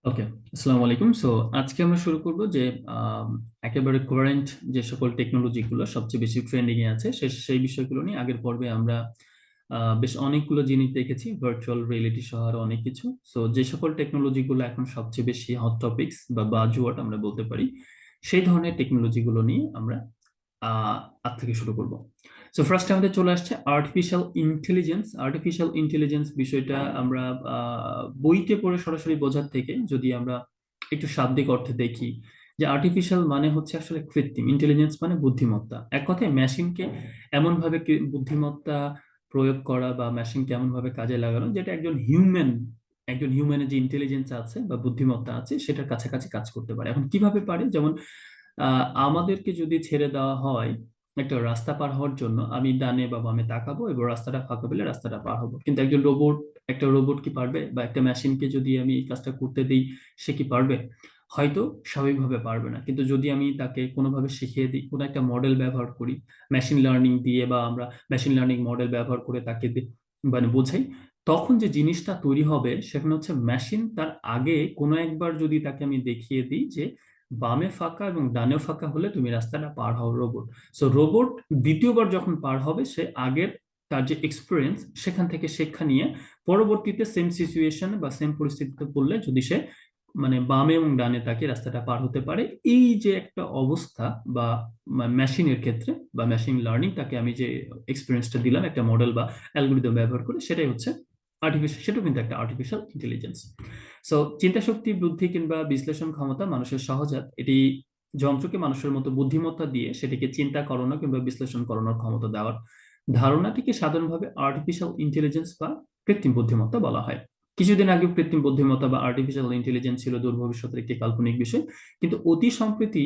ওকে, আসসালামু আলাইকুম। সো আজকে আমরা শুরু করব যে একেবারে কারেন্ট যে সকল টেকনোলজি গুলো সবচেয়ে বেশি ট্রেন্ডিং এ আছে সেই বিষয়গুলো নিয়ে আগের পর্বে আমরা বেশ অনেকগুলো জিনিস দেখেছি, ভার্চুয়াল রিয়েলিটি সহ আরো অনেক কিছু। সো যে সকল টেকনোলজি গুলো এখন সবচেয়ে বেশি হট টপিকস বা বাজওয়ার্ড আমরা বলতে পারি, সেই ধরনের টেকনোলজি গুলো নিয়ে আমরা আজ থেকে শুরু করব। সো ফার্স্ট আমাদের চলে আসছে আর্টিফিশিয়াল ইন্টেলিজেন্স। আর্টিফিশিয়াল ইন্টেলিজেন্স বিষয়টা আমরা বইতে পড়ে সরাসরি বোঝার থেকে যদি আমরা একটু শাব্দিক অর্থে দেখি, যে আর্টিফিশিয়াল মানে হচ্ছে আসলে কৃত্রিম, ইন্টেলিজেন্স মানে বুদ্ধিমত্তা। এক কথায় মেশিনকে এমন ভাবে বুদ্ধিমত্তা প্রয়োগ করা বা মেশিনকে এমন ভাবে কাজে লাগানো যেটা একজন হিউম্যানের যে ইন্টেলিজেন্স আছে বা বুদ্ধিমত্তা আছে সেটার কাছাকাছি কাজ করতে পারে। এখন কিভাবে পারে? যেমন আমাদেরকে যদি ছেড়ে দেওয়া হয় একটা রাস্তা পার হওয়ার জন্য, আমি ডানে বা বামে তাকাবো এবং রাস্তাটা ফাঁকা পেলে রাস্তাটা পার হবো, কিন্তু একটা রোবট কি পারবে? বা একটা মেশিনকে যদি আমি এই কাজটা করতে দিই, সে কি পারবে? হয়তো স্বাভাবিকভাবে পারবে না, কিন্তু যদি আমি তাকে কোনোভাবে শিখিয়ে দিই, কোনো একটা মডেল ব্যবহার করি মেশিন লার্নিং দিয়ে, বা আমরা মেশিন লার্নিং মডেল ব্যবহার করে তাকে মানে বোঝাই, তখন যে জিনিসটা তৈরি হবে সেখানে হচ্ছে মেশিন তার আগে কোনো একবার যদি তাকে আমি দেখিয়ে দিই যে বামে ফাঁকা এবং ডানে ফাঁকা হলে তুমি রাস্তাটা পার হও রোবট। সো রোবট দ্বিতীয়বার যখন পার হবে, সে আগের তার যে এক্সপিরিয়েন্স সেখান থেকে শিক্ষা নিয়ে পরবর্তীতে সেম সিচুয়েশন বা সেম পরিস্থিতিতে পড়লে যদি সে মানে বামে এবং ডানে তাকে রাস্তাটা পার হতে পারে। এই যে একটা অবস্থা বা মেশিনের ক্ষেত্রে বা মেশিন লার্নিং, তাকে আমি যে এক্সপিরিয়েন্সটা দিলাম একটা মডেল বা অ্যালগোরিদম ব্যবহার করে, সেটাই হচ্ছে আর্টিফিশিয়াল, সেটাও কিন্তু একটা আর্টিফিশিয়াল ইন্টেলিজেন্স। সো চিন্তা শক্তি বৃদ্ধি কিংবা বিশ্লেষণ ক্ষমতা মানুষের সহজাত, এটি যন্ত্রকে মানুষের মতো বুদ্ধিমত্তা দিয়ে সেটিকে চিন্তা করানো কিংবা বিশ্লেষণ করানোর ক্ষমতা দেওয়ার ধারণাটিকে সাধারণভাবে আর্টিফিশিয়াল ইন্টেলিজেন্স বা কৃত্রিম বুদ্ধিমত্তা বলা হয়। কিছুদিন আগে কৃত্রিম বুদ্ধিমত্তা বা আর্টিফিশিয়াল ইন্টেলিজেন্স ছিল দূর ভবিষ্যতের একটি কাল্পনিক বিষয়, কিন্তু অতি সম্প্রতি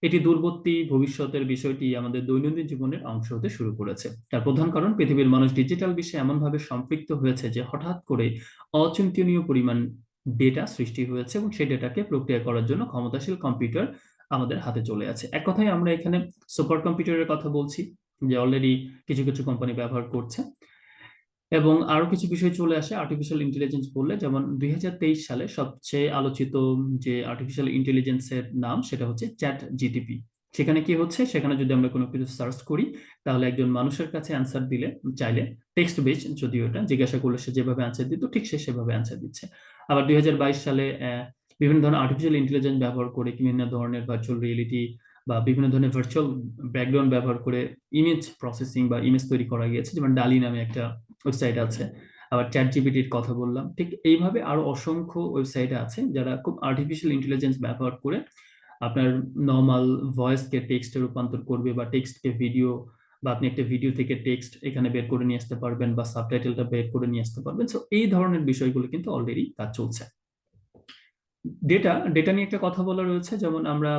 এটি দূরবর্তী ভবিষ্যতের বিষয়টি আমাদের দৈনন্দিন জীবনের অংশ হতে শুরু করেছে। তার প্রধান কারণ, পৃথিবীর মানুষ ডিজিটাল বিশ্বে এমনভাবে সম্পৃক্ত হয়েছে যে হঠাৎ করে অচিন্তনীয় পরিমাণ ডেটা সৃষ্টি হয়েছে এবং সেই ডেটাকে প্রক্রিয়া করার জন্য ক্ষমতাশীল কম্পিউটার আমাদের হাতে চলে আছে। এক কথায় আমরা এখানে সুপার কম্পিউটারের কথা বলছি, যে অলরেডি কিছু কিছু কোম্পানি ব্যবহার করছে। এবং আরো কিছু বিষয় চলে আসে আর্টিফিশিয়াল ইন্টেলিজেন্স বললে, যেমন 2023 সালে সবচেয়ে আলোচিত যে আর্টিফিশিয়াল ইন্টেলিজেন্সের নাম, সেটা হচ্ছে চ্যাট জিটিপি। সেখানে কি হচ্ছে, সেখানে যদি আমরা কোনো কিছু সার্চ করি, তাহলে একজন মানুষের কাছে অ্যান্সার দিলে, চাইলে টেক্সট বেস, যদিও এটা জিজ্ঞাসা করলে সে যেভাবে অ্যান্সার দিত ঠিক সে সেভাবে অ্যান্সার দিচ্ছে। আবার 2022 সালে বিভিন্ন ধরনের আর্টিফিশিয়াল ইন্টেলিজেন্স ব্যবহার করে বিভিন্ন ধরনের ভার্চুয়াল রিয়েলিটি বা বিভিন্ন ধরনের ভার্চুয়াল ব্যাকগ্রাউন্ড ব্যবহার করে ইমেজ প্রসেসিং বা ইমেজ তৈরি করা গিয়েছে, যেমন ডালি নামে একটা ওয়েবসাইট আছে। আবার চ্যাট জিপিটির কথা বললাম, ঠিক এইভাবে আরো অসংখ্য ওয়েবসাইট আছে যারা খুব আর্টিফিশিয়াল ইন্টেলিজেন্স ব্যবহার করে আপনার নর্মাল ভয়েসকে টেক্সটে রূপান্তর করবে, বা টেক্সটকে ভিডিও, বা আপনি একটা ভিডিও থেকে টেক্সট এখানে বের করে নিয়ে আসতে পারবেন, বা সাবটাইটেলটা বের করে নিয়ে আসতে পারবেন। সো এই ধরনের বিষয়গুলো কিন্তু অলরেডি কাজ চলছে। ডেটা ডেটা নিয়ে একটা কথা বলা রয়েছে, যেমন আমরা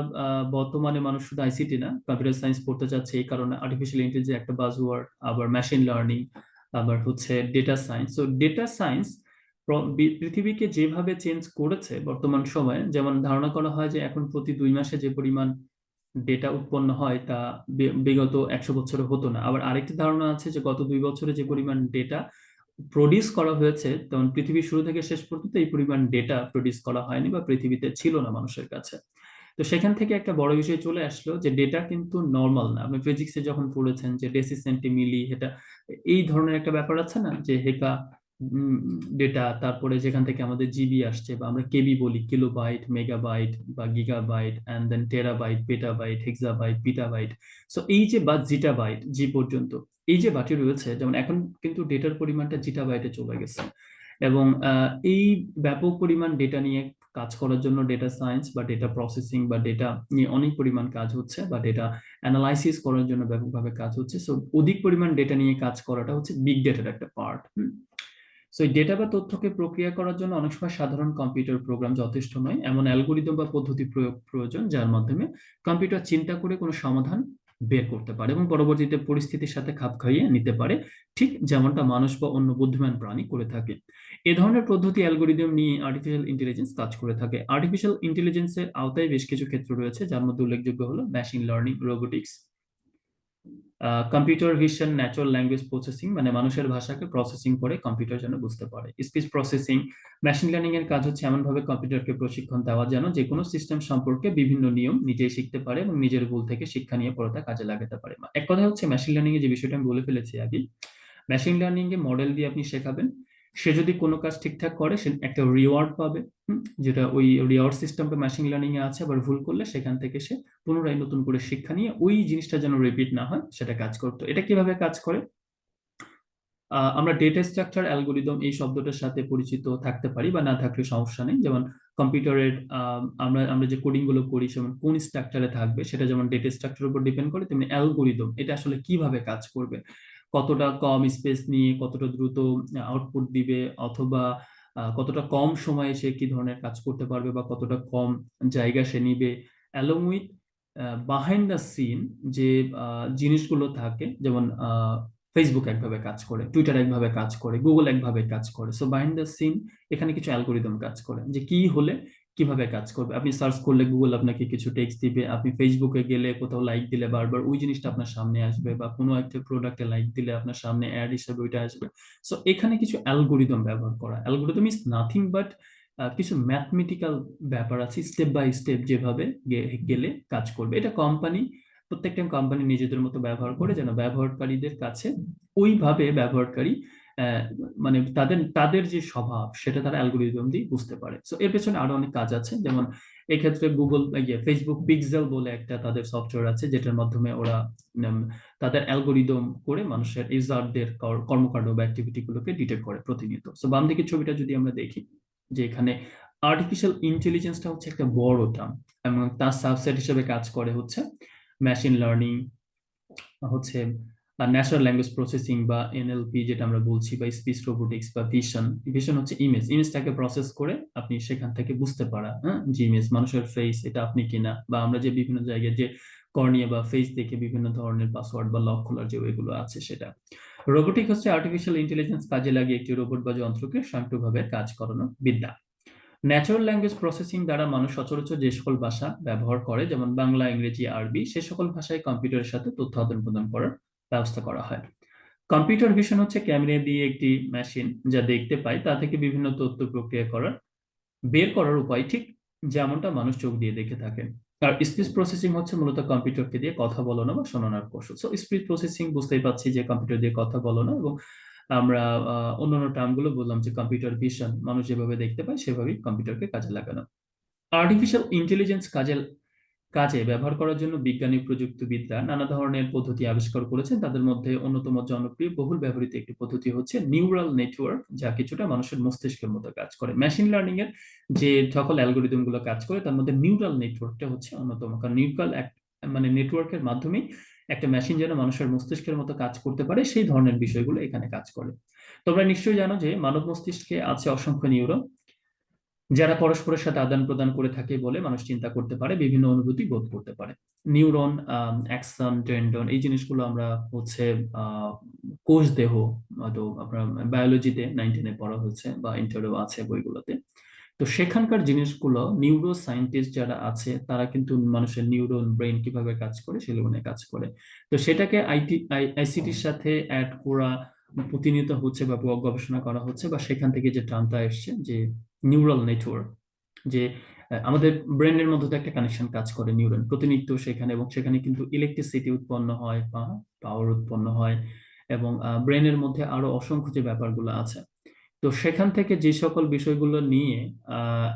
বর্তমানে মানুষ শুধু আইসিটি না, কম্পিউটার সায়েন্স পড়তে চাচ্ছে, এই কারণে আর্টিফিশিয়াল ইন্টেলিজেন্স একটা বাজওয়ার্ড, আবার মেশিন লার্নিং, আবার হচ্ছে ডেটা সায়েন্স। তো ডেটা সায়েন্স পৃথিবীকে যেভাবে চেঞ্জ করেছে বর্তমান সময়ে, যেমন ধারণা করা হয় যে এখন প্রতি 2 মাসে যে পরিমাণ ডেটা উৎপন্ন হয় তা বিগত 100 বছরে হতো না। আবার আরেকটি ধারণা আছে যে গত 2 বছরে যে পরিমাণ ডেটা প্রডিউস করা হয়েছে, তেমন পৃথিবীর শুরু থেকে শেষ পর্যন্ত এই পরিমাণ ডেটা প্রডিউস করা হয়নি বা পৃথিবীতে ছিল না মানুষের কাছে। তো সেখান থেকে একটা বড় বিষয় চলে আসলো যে ডেটা কিন্তু নর্মাল না। আপনি ফিজিক্সে যখন পড়েছেন যে ডেসি সেন্টি মিলি, এটা এই ধরনের একটা ব্যাপার আছে না, যে হেকা ডেটা, তারপরে যেখান থেকে আমাদের জিবি আসছে, বা আমরা কেবি বলি, কিলোবাইট, মেগাবাইট বা gigabyte, and then terabyte, petabyte, hexabyte, petabyte. So এই যে বা জিটাবাইট, জি পর্যন্ত এই যে বাটি রয়েছে, যেমন এখন কিন্তু ডেটার পরিমাণটা জিটাবাইটে চলে গেছে। এবং এই ব্যাপক পরিমাণ ডেটা নিয়ে কাজ করার জন্য ডেটা সায়েন্স বা ডেটা প্রসেসিং বা ডেটা নিয়ে অনেক পরিমাণ কাজ হচ্ছে, বা ডেটা অ্যানালাইসিস করার জন্য ব্যাপকভাবে কাজ হচ্ছে। সো অধিক পরিমাণ ডেটা নিয়ে কাজ করাটা হচ্ছে বিগ ডেটার একটা পার্ট। সো এই ডেটা বা তথ্যকে প্রক্রিয়া করার জন্য অনেক সময় সাধারণ কম্পিউটার প্রোগ্রাম যথেষ্ট নয়, এমন অ্যালগোরিদম বা পদ্ধতি প্রয়োজন যার মাধ্যমে কম্পিউটার চিন্তা করে কোনো সমাধান বের করতে পারে এবং পরবর্তীতে পরিস্থিতির সাথে খাপ খাইয়ে নিতে পারে, ঠিক যেমনটা মানুষ বা অন্য বুদ্ধিমান প্রাণী করে থাকে। এ ধরনের পদ্ধতি অ্যালগোরিদম নিয়ে আর্টিফিশিয়াল ইন্টেলিজেন্স কাজ করে থাকে। আর্টিফিশিয়াল ইন্টেলিজেন্সের আওতায় বেশ কিছু ক্ষেত্র রয়েছে, যার মধ্যে উল্লেখযোগ্য হলো machine learning, robotics, computer vision, natural language processing, মানে মানুষের ভাষাকে প্রসেসিং করে কম্পিউটার যেন বুঝতে পারে। স্পিচ প্রসেসিং, মেশিন লার্নিং এর কাজ হচ্ছে এমন ভাবে কম্পিউটারকে প্রশিক্ষণ দেওয়া যেন যে কোনো সিস্টেম সম্পর্কে বিভিন্ন নিয়ম নিজেই শিখতে পারে এবং নিজের ভুল থেকে শিক্ষা নিয়ে পরে তা কাজে লাগাতে পারে। এক কথা হচ্ছে মেশিন লার্নিং এর যে বিষয়টা আমি বলে ফেলেছি আগে, মেশিন লার্নিং এ মডেল দিয়ে আপনি শেখাবেন, সে যদি কোনো কাজ ঠিকঠাক করে সে একটা রিওয়ার্ড পাবে, যেটা ওই রিওয়ার্ড সিস্টেমটা মেশিন লার্নিং এ আছে। আবার ভুল করলে সেখান থেকে সে পুনরায় নতুন করে শিক্ষা নিয়ে ওই জিনিসটা যেন রিপিট না হয় সেটা কাজ করতো। এটা কিভাবে কাজ করে? আমরা ডেটা স্ট্রাকচার অ্যালগোরিদম এই শব্দটার সাথে পরিচিত থাকতে পারি বা না থাকলে সমস্যা নেই। যেমন কম্পিউটারের আমরা আমরা যে কোডিং গুলো করি যেমন কোন স্ট্রাকচারে থাকবে সেটা যেমন ডেটা স্ট্রাকচারের উপর ডিপেন্ড করে, তেমনি অ্যালগোরিদম এটা আসলে কিভাবে কাজ করবে, কতটা কম স্পেস নিয়ে কতটা দ্রুত আউটপুট দিবে, অথবা কতটা কম সময়ে সে কি ধরনের কাজ করতে পারবে বা কতটা কম জায়গা সে নিবে, along with behind the scene যে জিনিসগুলো থাকে। যেমন ফেসবুক একভাবে কাজ করে, টুইটার একভাবে কাজ করে, গুগল একভাবে কাজ করে। সো বাইন্ড দ্য সিন এখানে কিছু অ্যালগোরিদম কাজ করে যে কি হলে কিভাবে কাজ করবে। আপনি সার্চ করলে গুগল আপনাকে কিছু টেক্সট দিবে, আপনি ফেসবুকে গেলে কোথাও লাইক দিলে বারবার ওই জিনিসটা আপনার সামনে আসবে, বা কোনো একটা প্রোডাক্টে লাইক দিলে আপনার সামনে অ্যাড হিসেবে ওইটা আসবে। সো এখানে কিছু অ্যালগোরিদম ব্যবহার করা, অ্যালগোরিদম ইজ নাথিং বাট কিছু ম্যাথমেটিক্যাল ব্যাপার আছে, স্টেপ বাই স্টেপ যেভাবে গেলে কাজ করবে। এটা প্রত্যেকটা কোম্পানি নিজেদের মতো ব্যবহার করে যেন ব্যবহারকারীদের কাছে ওইভাবে ব্যবহারকারী মানে তাদের তাদের যে স্বভাব সেটা তারা অ্যালগোরিদম দিয়ে বুঝতে পারে। সো এর পেছনে আরো অনেক কাজ আছে। যেমন এক্ষেত্রে গুগল ফেসবুক পিক্সেল বলে একটা তাদের সফটওয়্যার আছে যেটার মাধ্যমে ওরা তাদের অ্যালগোরিদম করে মানুষের ইউজারদের কর্মকাণ্ড বা অ্যাক্টিভিটি গুলোকে ডিটেক্ট করে প্রতিনিয়ত। সো বাম দিকের ছবিটা যদি আমরা দেখি, যে এখানে আর্টিফিশিয়াল ইন্টেলিজেন্সটা হচ্ছে একটা বড় টার্ম এবং তার সাবসেট হিসেবে কাজ করে হচ্ছে মেশিন লার্নিং, হচ্ছে ন্যাচারাল ল্যাঙ্গুয়েজ প্রসেসিং বা এনএলপি যেটা আমরা বলছি, বা স্পিচ রোবোটিক্স বা ভিশন। ভিশন হচ্ছে ইমেজটাকে প্রসেস করে আপনি সেখান থেকে বুঝতে পারা, হ্যাঁ, যে ইমেজ মানুষের ফেস এটা আপনি কিনা, বা আমরা যে বিভিন্ন জায়গায় যে কর্নিয়া বা ফেস দেখে বিভিন্ন ধরনের পাসওয়ার্ড বা লক খোলার যে ওইগুলো আছে সেটা। রোবোটিক হচ্ছে আর্টিফিশিয়াল ইন্টেলিজেন্স কাজে লাগিয়ে একটি রোবট বা যন্ত্রকে স্বয়ংক্রিয়ভাবে কাজ করানো বিদ্যা। ন্যাচারাল ল্যাঙ্গুয়েজ প্রসেসিং দ্বারা মানুষ সচরাচর যে সকল ভাষা ব্যবহার করে যেমন বাংলা, ইংরেজি, আরবি, সে সকল ভাষায় কম্পিউটারের সাথে তথ্য আদান প্রদান করার ব্যবস্থা করা হয়। কম্পিউটার ভিশন হচ্ছে ক্যামেরা দিয়ে একটি মেশিন যা দেখতে পায় তা থেকে বিভিন্ন তথ্য প্রক্রিয়া বের করার উপায়, ঠিক যেমনটা মানুষ চোখ দিয়ে দেখে থাকে। আর স্পিচ প্রসেসিং হচ্ছে মূলত কম্পিউটারকে দিয়ে কথা বলানো বা শোনানোর কৌশল। সো স্পিচ প্রসেসিং বুঝতেই পাচ্ছি যে কম্পিউটার দিয়ে কথা বলানো, এবং আমরা অন্যান্য টার্ম গুলো বললাম যে কম্পিউটার ভিশন মানুষ যেভাবে দেখতে পায় সেভাবেই কম্পিউটারকে কাজে লাগানো। আর্টিফিশিয়াল ইন্টেলিজেন্স কাজে ব্যবহার করার জন্য বিজ্ঞানী প্রযুক্তিবিদরা নানা ধরনের পদ্ধতি আবিষ্কার করেছেন। তাদের মধ্যে অন্যতম জনপ্রিয় বহুল ব্যবহৃত একটি পদ্ধতি হচ্ছে নিউরাল নেটওয়ার্ক, যা কিছুটা মানুষের মস্তিষ্কের মতো কাজ করে। মেশিন লার্নিং এর যে সকল অ্যালগোরিদম গুলো কাজ করে তার মধ্যে নিউরাল নেটওয়ার্কটা হচ্ছে অন্যতম, কারণ নিউরাল মানে নেটওয়ার্কের মাধ্যমেই একটা মেশিন যেন মানুষের মস্তিষ্কের মতো কাজ করতে পারে সেই ধরনের বিষয়গুলো এখানে কাজ করে। তোমরা নিশ্চয়ই জানো যে মানব মস্তিষ্কে আছে অসংখ্য নিউরন, যারা পরস্পরের সাথে আদান প্রদান করে থাকে বলে মানুষ চিন্তা করতে পারে, বিভিন্ন অনুভূতি বোধ করতে পারে। নিউরন, অ্যাক্সন, টেন্ডন, এই জিনিসগুলো আমরা হচ্ছে কোষ দেহ, হয়তো আপনার বায়োলজিতে 9-10 পড়া হচ্ছে বা ইন্টারেও আছে বইগুলোতে। তো সেখানকার জিনিসগুলো নিউরো সায়েন্টিস্ট যারা আছে তারা কিন্তু মানুষের নিউরন ব্রেন কিভাবে কাজ করে সেগুলো নিয়ে কাজ করে। তো সেটাকে আইসিটির সাথে অ্যাড করা প্রতিনিয়ত হচ্ছে বা গবেষণা করা হচ্ছে, বা সেখান থেকে যে টার্মটা এসছে যে নিউরাল নেটওয়ার্ক, যে আমাদের ব্রেনের মধ্যে তো একটা কানেকশন কাজ করে নিউরন প্রতিনিয়ত সেখানে, এবং সেখানে কিন্তু ইলেকট্রিসিটি উৎপন্ন হয় বা পাওয়ার উৎপন্ন হয়, এবং ব্রেনের মধ্যে আরো অসংখ্য যে ব্যাপারগুলো আছে। তো সেখান থেকে যে সকল বিষয়গুলো নিয়ে আহ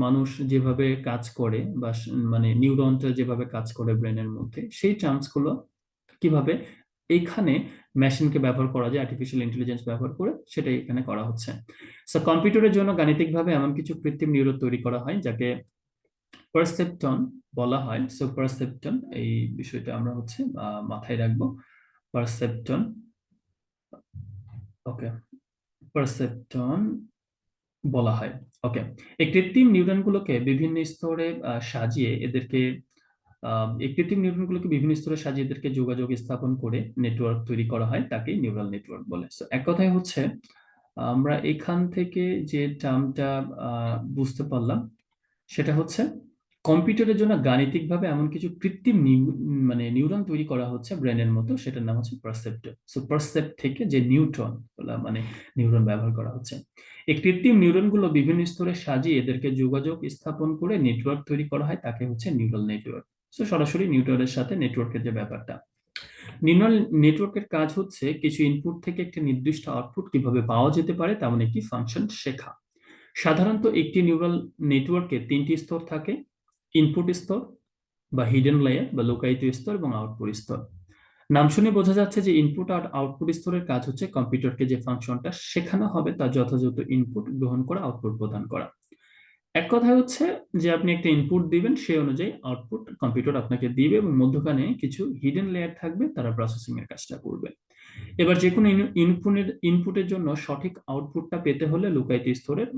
মানুষ যেভাবে কাজ করে বা মানে নিউরনটা যেভাবে কাজ করে ব্রেনের মধ্যে, সেই টার্মস গুলো কিভাবে এইখানে মেশিনকে ব্যবহার করা যায় আর্টিফিশিয়াল ইন্টেলিজেন্স ব্যবহার করে, সেটাই এখানে করা হচ্ছে। সো কম্পিউটারের জন্য গাণিতিকভাবে এমন কিছু কৃত্রিম নিউরন তৈরি করা হয় যাকে পারসেপ্টন বলা হয়। সো পারসেপ্টন এই বিষয়টা আমরা হচ্ছে মাথায় রাখবো। পারসেপ্টন, ওকে, পারসেপ্টন বলা হয়। ওকে, এই কৃত্রিম নিউরনগুলোকে বিভিন্ন স্তরে সাজিয়ে এদেরকে এই কৃত্রিম নিউরনগুলোকে বিভিন্ন স্তরে সাজিয়ে এদেরকে যোগাযোগ স্থাপন করে নেটওয়ার্ক তৈরি করা হয়, তাকে নিউরাল নেটওয়ার্ক বলে। So, এক কথায় হচ্ছে আমরা এখান থেকে যে টার্মটা বুঝতে পারলাম সেটা হচ্ছে কম্পিউটারের জন্য গাণিতিকভাবে এমন কিছু কৃত্রিম মানে নিউরন তৈরি করা হচ্ছে ব্রেনের মতো, সেটার নাম হচ্ছে পারসেপ্টর। সো পারসেপ্ট থেকে যে নিউট্রন মানে নিউরন ব্যবহার করা হচ্ছে, এই কৃত্রিম নিউরনগুলো বিভিন্ন স্তরে সাজিয়ে এদেরকে যোগাযোগ স্থাপন করে নেটওয়ার্ক তৈরি করা হয়, তাকে হচ্ছে নিউরাল নেটওয়ার্ক। সো সরাসরি নিউটনের সাথে নেটওয়ার্কের যে ব্যাপারটা, নিউরাল নেটওয়ার্কের কাজ হচ্ছে কিছু ইনপুট থেকে একটি নির্দিষ্ট আউটপুট কিভাবে পাওয়া যেতে পারে তেমন একটি ফাংশন শেখা। সাধারণত একটি নিউরাল নেটওয়ার্কে তিনটি স্তর থাকে: ইনপুট স্তর বা হিডেন লেয়ার বা লুকায়িত স্তর এবং আউটপুট স্তর। নাম শুনে বোঝা যাচ্ছে যে ইনপুট আর আউটপুট স্তরের কাজ হচ্ছে কম্পিউটারকে যে ফাংশনটা শেখানো হবে তার যথাযথ ইনপুট গ্রহণ করা, আউটপুট প্রদান করা। এক কথায় হচ্ছে যে আপনি একটা ইনপুট দিবেন, সেই অনুযায়ী আউটপুট কম্পিউটার আপনাকে দিবে এবং মধ্যখানে কিছু হিডেন লেয়ার থাকবে, তারা প্রসেসিং এর কাজটা করবে। এবার যে কোনো ইনপুটের জন্য সঠিক আউটপুটটা পেতে হলে লুকায়িত স্তরের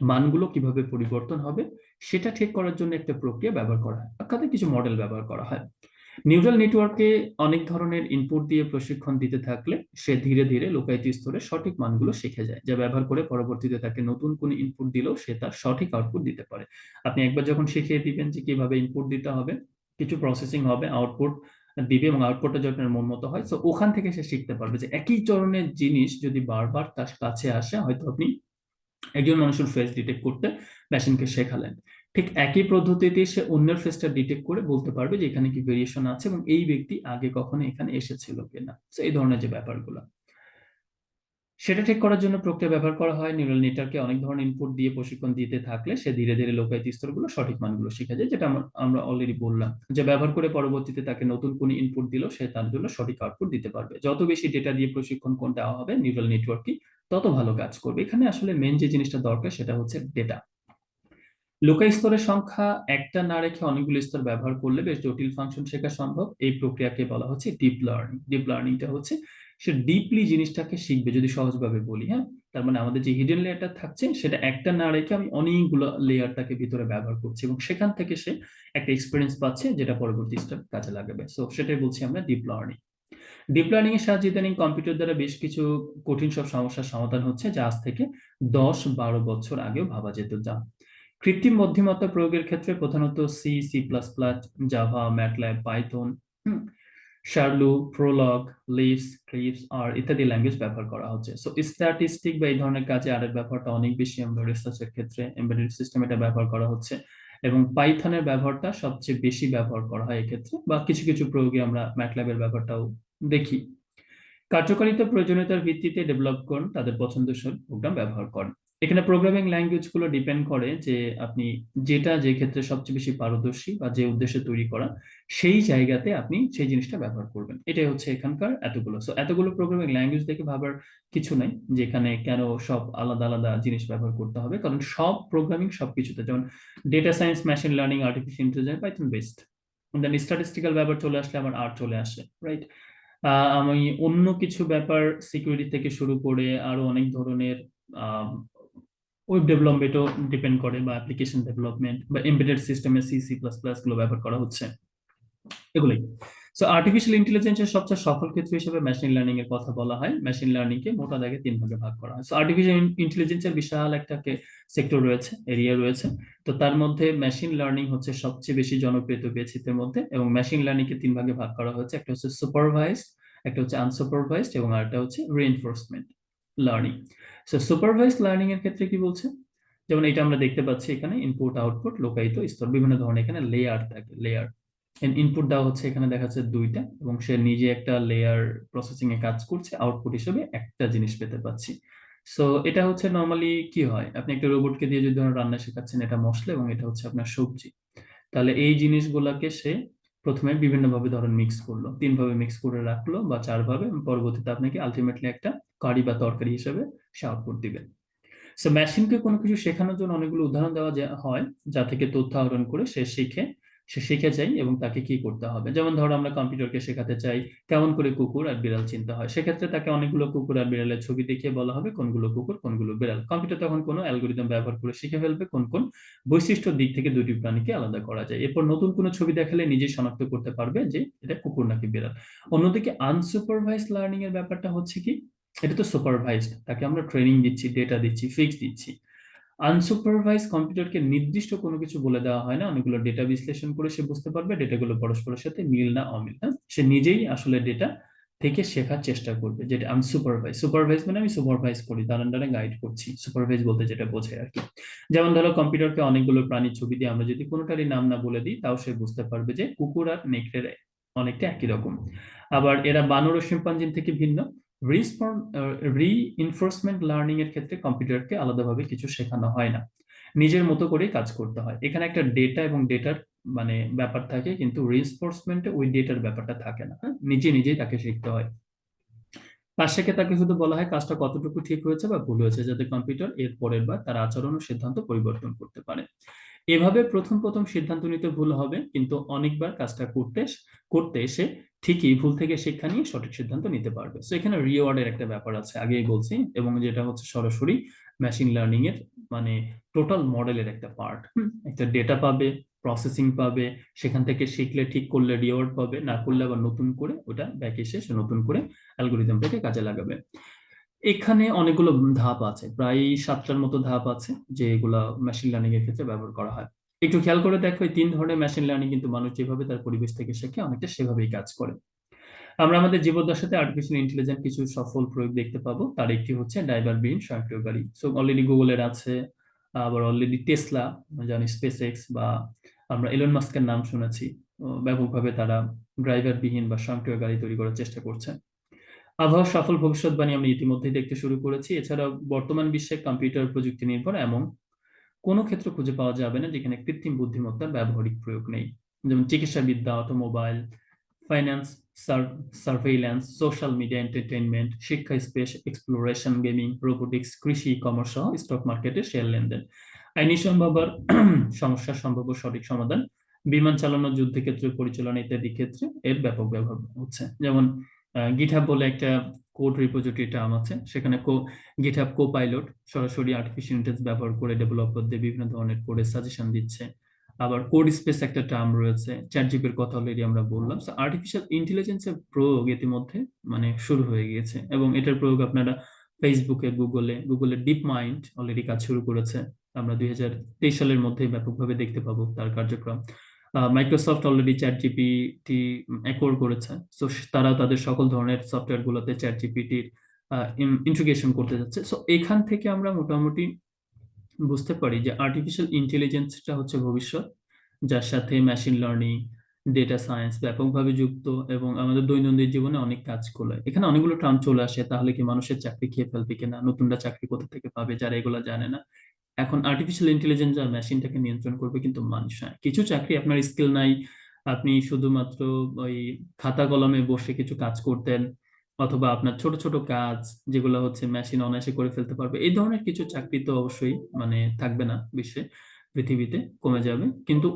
মানগুলো কিভাবে পরিবর্তন হবে সেটা ঠিক করার জন্য একটা প্রক্রিয়া ব্যবহার করা হয়, অর্থাৎ কিছু মডেল ব্যবহার করা হয়। নিউরাল নেটওয়ার্কে অনেক ধরনের ইনপুট দিয়ে প্রশিক্ষণ দিতে থাকলে সে ধীরে ধীরে লুকায়িত স্তরে সঠিক মানগুলো শিখে যায়, যা ব্যবহার করে পরবর্তীতে তাকে নতুন কোনো ইনপুট দিলেও সে তার সঠিক আউটপুট দিতে পারে। আপনি একবার যখন শিখিয়ে দিবেন যে কিভাবে ইনপুট দিতে হবে, কিছু প্রসেসিং হবে, আউটপুট দিবে এবং আউটপুটটা যদি আপনার মন মতো হয়, তো ওখান থেকে সে শিখতে পারবে যে একই ধরনের জিনিস যদি বারবার তার কাছে আসে, হয়তো আপনি একজন মানুষের ফেস ডিটেক্ট করতে মেশিনকে শেখালেন, ঠিক একই পদ্ধতিতে সে অন্যের ফেসটা ডিটেক্ট করে বলতে পারবে যে এখানে কি ভেরিয়েশন আছে এবং এই ব্যক্তি আগে কখনো এখানে এসেছিল কিনা। তো এই ধরনের যে ব্যাপারগুলো, সেটা ঠিক করার জন্য প্রক্রিয়া ব্যবহার করা হয়। নিউরাল নেটওয়ার্কে অনেক ধরনের ইনপুট দিয়ে প্রশিক্ষণ দিতে থাকলে সে ধীরে ধীরে লোকায়ত স্তরগুলো সঠিক মানগুলো শিখে যায়, যেটা আমরা অলরেডি বললাম, যে ব্যবহার করে পরবর্তীতে তাকে নতুন কোনো ইনপুট দিলেও সে তার জন্য সঠিক আউটপুট দিতে পারবে। যত বেশি ডেটা দিয়ে প্রশিক্ষণ কোন দেওয়া হবে নিউরাল নেটওয়ার্কই তত ভালো কাজ করবে। এখানে আসলে মেন যে জিনিসটা দরকার সেটা হচ্ছে ডেটা। লোকাল স্তরের সংখ্যা একটা না রেখে অনেকগুলো স্তর ব্যবহার করলে বেশ জটিল ফাংশন শেখা সম্ভব। এই প্রক্রিয়াকে বলা হচ্ছে ডিপ লার্নিং। ডিপ লার্নিংটা হচ্ছে সে ডিপলি জিনিসটাকে শিখবে, যদি সহজভাবে বলি। হ্যাঁ, তার মানে আমাদের যে হিডেন লেয়ারটা থাকছে সেটা একটা না রেখে আমি অনেকগুলো লেয়ার তাকে ভিতরে ব্যবহার করছি এবং সেখান থেকে সে একটা এক্সপিরিয়েন্স পাচ্ছে যেটা পরবর্তী স্টেপ কাজে লাগাবে। সো সেটাই বলছি আমরা ডিপ লার্নিং। ডিপ লার্নিং এর সাহায্যে ইদানিং কম্পিউটার দ্বারা বেশ কিছু কঠিন সব সমস্যার সমাধান হচ্ছে, যা আজ থেকে 10-12 বছর আগেও ভাবা যেত। যা কৃত্রিম বুদ্ধিমত্তা প্রয়োগের ক্ষেত্রে প্রধানত C, C plus plus, Java, MATLAB, Python, শার্লু, প্রোলগ, লিপস, ক্রিপস আর ইত্যাদি ল্যাঙ্গুয়েজ ব্যবহার করা হচ্ছে। সো স্ট্যাটিস্টিক বা এই ধরনের কাজে আর এর ব্যবহারটা অনেক বেশি, আমরা রিসার্চের ক্ষেত্রে এমবেডেড সিস্টেম এটা ব্যবহার করা হচ্ছে এবং পাইথনের ব্যবহারটা সবচেয়ে বেশি ব্যবহার করা হয় এক্ষেত্রে, বা কিছু কিছু প্রয়োগে আমরা ম্যাটল্যাবের ব্যাপারটাও দেখি। কার্যকারিতা প্রয়োজনীয়তার ভিত্তিতে ডেভেলপগণ তাদের পছন্দসই প্রোগ্রাম ব্যবহার করেন। এখানে প্রোগ্রামিং ল্যাঙ্গুয়েজ গুলো ডিপেন্ড করে যে আপনি যেটা যে ক্ষেত্রে সবচেয়ে বেশি পারদর্শী বা যে উদ্দেশ্যে তৈরি করা, সেই জায়গাতে আপনি সেই জিনিসটা ব্যবহার করবেন। এটাই হচ্ছে এখানকার এতগুলো। সো এতগুলো প্রোগ্রামিং ল্যাঙ্গুয়েজ দেখে ভাবার কিছু নাই যেখানে কেন সব আলাদা আলাদা জিনিস ব্যবহার করতে হবে, কারণ সব প্রোগ্রামিং সবকিছুতে, যেমন data science, machine learning, artificial intelligence Python based, then statistical ব্যাপার চলে আসলে আমার আর চলে আসে, রাইট? আমি অন্য কিছু ব্যাপার সিকিউরিটি থেকে শুরু করে আরো অনেক ধরনের ওয়েব ডেভেলপমেন্টও ডিপেন্ড করে, বা অ্যাপ্লিকেশন ডেভেলপমেন্ট বা এমবেডেড সিস্টেমে সি, সি প্লাস প্লাস গুলো ব্যবহার করা হচ্ছে, এগুলোই। সো আর্টিফিশিয়াল ইন্টেলিজেন্সের সবচেয়ে সফল ক্ষেত্র হিসেবে মেশিন লার্নিং এর কথা বলা হয়। মেশিন লার্নিং কে মোটা দাগে 3 ভাগে ভাগ করা হয়। সো আর্টিফিশিয়াল ইন্টেলিজেন্সের বিশাল একটা সেক্টর রয়েছে, এরিয়া রয়েছে। তো তার মধ্যে মেশিন লার্নিং হচ্ছে সবচেয়ে বেশি জনপ্রিয়তা পেয়েছে এর মধ্যে, এবং মেশিন লার্নিং কে 3 ভাগে ভাগ করা হয়েছে। একটা হচ্ছে সুপারভাইজড, একটা হচ্ছে আনসুপারভাইজড এবং আরেকটা হচ্ছে reinforcement learning. So supervised learning এর ক্ষেত্রে কি বলছে, যেমন এটা আমরা দেখতে পাচ্ছি এখানে ইনপুট, আউটপুট, লোকায়িত স্তর, বিভিন্ন ধরনের এখানে লেয়ার থাকে, লেয়ার। ইনপুট দেওয়া হচ্ছে এখানে দেখা যাচ্ছে 2টা এবং সে নিজে একটা লেয়ার প্রসেসিং এ কাজ করছে, আউটপুট হিসেবে একটা জিনিস পেতে পাচ্ছি। সো এটা হচ্ছে নর্মালি কি হয়, আপনি একটা রোবটকে দিয়ে যদি ধরুন রান্না শেখাচ্ছেন, এটা মশলা এবং এটা হচ্ছে আপনার সবজি, তাহলে এই জিনিসগুলোকে সে প্রথমে বিভিন্ন ভাবে ধরেন মিক্স করলো, 3 ভাবে মিক্স করে রাখলো বা 4 ভাবে, পরবর্তীতে আপনাকে আলটিমেটলি একটা কারি বা তরকারি হিসেবে সে আউটপুট দিবে। সো মেশিনকে কোনো কিছু শেখানোর জন্য অনেকগুলো উদাহরণ দেওয়া হয়, যা থেকে তথ্য আহরণ করে সে শিখে যায় এবং তাকে কি করতে হবে। যেমন ধরো আমরা কম্পিউটারকে শেখাতে চাই কেমন করে কুকুর আর বিড়াল চিনতে হয়, সেক্ষেত্রে তাকে অনেকগুলো কুকুর আর বিড়ালের ছবি দেখিয়ে বলা হবে কোনগুলো কুকুর কোনগুলো বিড়াল। কম্পিউটার তখন কোনো অ্যালগোরিদম ব্যবহার করে শিখে ফেলবে কোন কোন বৈশিষ্ট্যর দিক থেকে দুটি প্রাণীকে আলাদা করা যায়। এরপর নতুন কোনো ছবি দেখালে নিজেই শনাক্ত করতে পারবে যে এটা কুকুর নাকি বিড়াল। অন্যদিকে আনসুপারভাইজড লার্নিং এর ব্যাপারটা হচ্ছে কি, এটা তো সুপারভাইজড, তাকে আমরা ট্রেনিং দিচ্ছি, ডেটা দিচ্ছি, ফিক্স দিচ্ছি। আনসুপারভাইজ কম্পিউটারকে নির্দিষ্ট কোনো কিছু বলে দেওয়া হয় না, অনেকগুলো ডেটা বিশ্লেষণ করে সে বুঝতে পারবে ডেটাগুলো পরস্পরের সাথে মিল না অমিল। হ্যাঁ, সে নিজেই আসলে ডেটা থেকে শেখার চেষ্টা করবে, যেটা আনসুপারভাইজ। সুপারভাইজ মানে আমি সুপারভাইজ করি, তার আন্ডারে গাইড করছি, সুপারভাইজ বলতে যেটা বোঝায় আর কি। যেমন ধরো কম্পিউটারকে অনেকগুলো প্রাণীর ছবি দিয়ে আমরা যদি কোনোটারই নাম না বলে দিই, তাও সে বুঝতে পারবে যে কুকুর আর নেকড়ের অনেকটা একই রকম। আবার এরা বানর ও শিম্পাঞ্জির থেকে ভিন্ন। রিইনফোর্সমেন্ট লার্নিং এর ক্ষেত্রে কম্পিউটারকে আলাদাভাবে কিছু শেখানো হয় না, নিজের মতো করেই কাজ করতে হয়। এখানে একটা ডেটা এবং ডেটার মানে ব্যাপার থাকে, কিন্তু রিইনফোর্সমেন্টে ওই ডেটার ব্যাপারটা থাকে না। হ্যাঁ, নিজে নিজেই তাকে শিখতে হয়। কাজ শেখে তাকে শুধু বলা হয় কাজটা কতটুকু ঠিক হয়েছে বা ভুল হয়েছে, যাতে কম্পিউটার এর পরের বার তার আচরণ ও সিদ্ধান্ত পরিবর্তন করতে পারে। এভাবে প্রথম প্রথম সিদ্ধান্ত নিতে ভুল হবে, কিন্তু অনেকবার কাজটা করতে করতে এসে ঠিকই ভুল থেকে শিক্ষা নিয়ে সঠিক সিদ্ধান্ত নিতে পারবে। তো এখানে রিওয়ার্ডের একটা ব্যাপার আছে, আগেই বলছি, এবং যেটা হচ্ছে সরাসরি মেশিন লার্নিং এর মানে টোটাল মডেলের একটা পার্ট। একটা ডেটা পাবে, প্রসেসিং পাবে, সেখান থেকে শিখলে ঠিক করলে রিওয়ার্ড পাবে, না করলে আবার নতুন করে ওটা ব্যাক এসে সে নতুন করে অ্যালগোরিদমটাকে কাজে লাগাবে। এখানে অনেকগুলো ধাপ আছে, প্রায় 7টার মতো ধাপ আছে, যেগুলো মেশিন লার্নিং এর ক্ষেত্রে ব্যবহার করা হয়। একটু খেয়াল করে দেখো, এই 3 ধরনের মেশিন লার্নিং কিন্তু মানুষ যেভাবে তার পরিবেশ থেকে শেখে অনেকটা সেভাবেই কাজ করে। আমরা আমাদের জীবদ্দশাতে আর্টিফিশিয়াল ইন্টেলিজেন্স কিছু সফল প্রয়োগ দেখতে পাবো, তার একটি হচ্ছে ড্রাইভারবিহীন স্বয়ংক্রিয় গাড়ি। সো অলরেডি গুগলের আছে, আবার অলরেডি টেসলা, জানি স্পেস এক্স, বা আমরা এলন মাস্কের নাম শুনেছি। ব্যাপকভাবে তারা ড্রাইভারবিহীন বা স্বয়ংক্রিয় গাড়ি তৈরি করার চেষ্টা করছে। আবহাওয়ার সফল ভবিষ্যৎবাণী আমরা ইতিমধ্যেই দেখতে শুরু করেছি। এছাড়াও বর্তমান বিশ্বে কম্পিউটার প্রযুক্তি নির্ভর এমন কোনো ক্ষেত্র খুঁজে পাওয়া যাবে না যেখানে কৃত্রিম বুদ্ধিমত্তার ব্যবহারিক প্রয়োগ নেই। যেমন চিকিৎসাবিদ্যা, automobile, finance, surveillance, social media, entertainment, শিক্ষা, স্পেস এক্সপ্লোরেশন, গেমিং, রোবোটিক্স, কৃষি, ই কমার্স সহ স্টক মার্কেটে শেয়ার লেনদেন, আইনি সম্ভাব্য সমস্যার সম্ভাব্য সঠিক সমাধান, বিমান চালানো, যুদ্ধক্ষেত্র পরিচালনা ইত্যাদি ক্ষেত্রে এর ব্যাপক ব্যবহার হচ্ছে। যেমন গিটহাব বলে একটা কোড রিপোজিটরি টার্ম আছে, সেখানে গিটহাব কো পাইলট সরাসরি আর্টিফিশিয়াল ইন্টেলিজেন্স ব্যবহার করে ডেভেলপারদের বিভিন্ন ধরনের কোডের সাজেশন দিচ্ছে। আবার কোড স্পেস একটা টার্ম রয়েছে, চ্যাট জিপির কথা অলরেডি আমরা বললাম। আর্টিফিশিয়াল ইন্টেলিজেন্সের প্রয়োগ ইতিমধ্যে মানে শুরু হয়ে গিয়েছে, এবং এটার প্রয়োগ আপনারা ফেসবুকে, গুগলের ডিপ মাইন্ড অলরেডি কাজ শুরু করেছে। আমরা 2023 সালের মধ্যে ব্যাপকভাবে দেখতে পাবো তার কার্যক্রম। Microsoft already chat GPT Accord করেছে, তো তারা তাদের সকল ধরনের সফটওয়্যার গুলোতে চ্যাট জিপিটির ইন্টিগ্রেশন করতে যাচ্ছে। সো এখান থেকে আমরা মোটামুটি বুঝতে পারি যে আর্টিফিশিয়াল ইন্টেলিজেন্সটা হচ্ছে ভবিষ্যৎ, যার সাথে মেশিন লার্নিং, ডেটা সায়েন্স ব্যাপকভাবে যুক্ত, এবং আমাদের দৈনন্দিন জীবনে অনেক কাজ করে। এখানে অনেকগুলো টার্ম চলে আসে, তাহলে কি মানুষের চাকরি খেয়ে ফেলবে কিনা, নতুনরা চাকরি কোথা থেকে পাবে যারা এগুলো জানে না। এখন আর্টিফিশিয়াল ইন্টেলিজেন্স আর মেশিনটাকে নিয়ন্ত্রণ করবে কিন্তু মানুষ নয়। কিছু চাকরি আপনার স্কিল নাই, আপনি শুধুমাত্র ওই খাতা কলমে বসে কিছু কাজ করতেন, অথবা আপনার ছোট ছোট কাজ যেগুলো হচ্ছে মেশিন অনায়াসে করে ফেলতে পারবে, এই ধরনের কিছু চাকরি তো অবশ্যই মানে থাকবে না বিশ্বে, পৃথিবীতে কমে যাবে। কিন্তু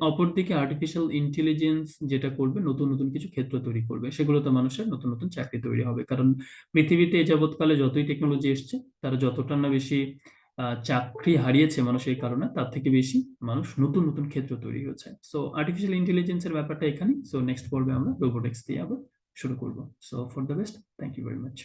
অপরদিকে আর্টিফিশিয়াল ইন্টেলিজেন্স যেটা করবে, নতুন নতুন কিছু ক্ষেত্র তৈরি করবে, সেগুলোতে মানুষের নতুন নতুন চাকরি তৈরি হবে। কারণ পৃথিবীতে এ যাবৎকালে যতই টেকনোলজি এসছে, তারা যতটা না বেশি চাকরি হারিয়েছে মানুষ এই কারণে, তার থেকে বেশি মানুষ নতুন নতুন ক্ষেত্র তৈরি হয়েছে। সো আর্টিফিশিয়াল ইন্টেলিজেন্সের ব্যাপারটা এখানে। সো নেক্সট পর্বে আমরা রোবোটিক্স দিয়ে আবার শুরু করবো। So for the best, thank you very much.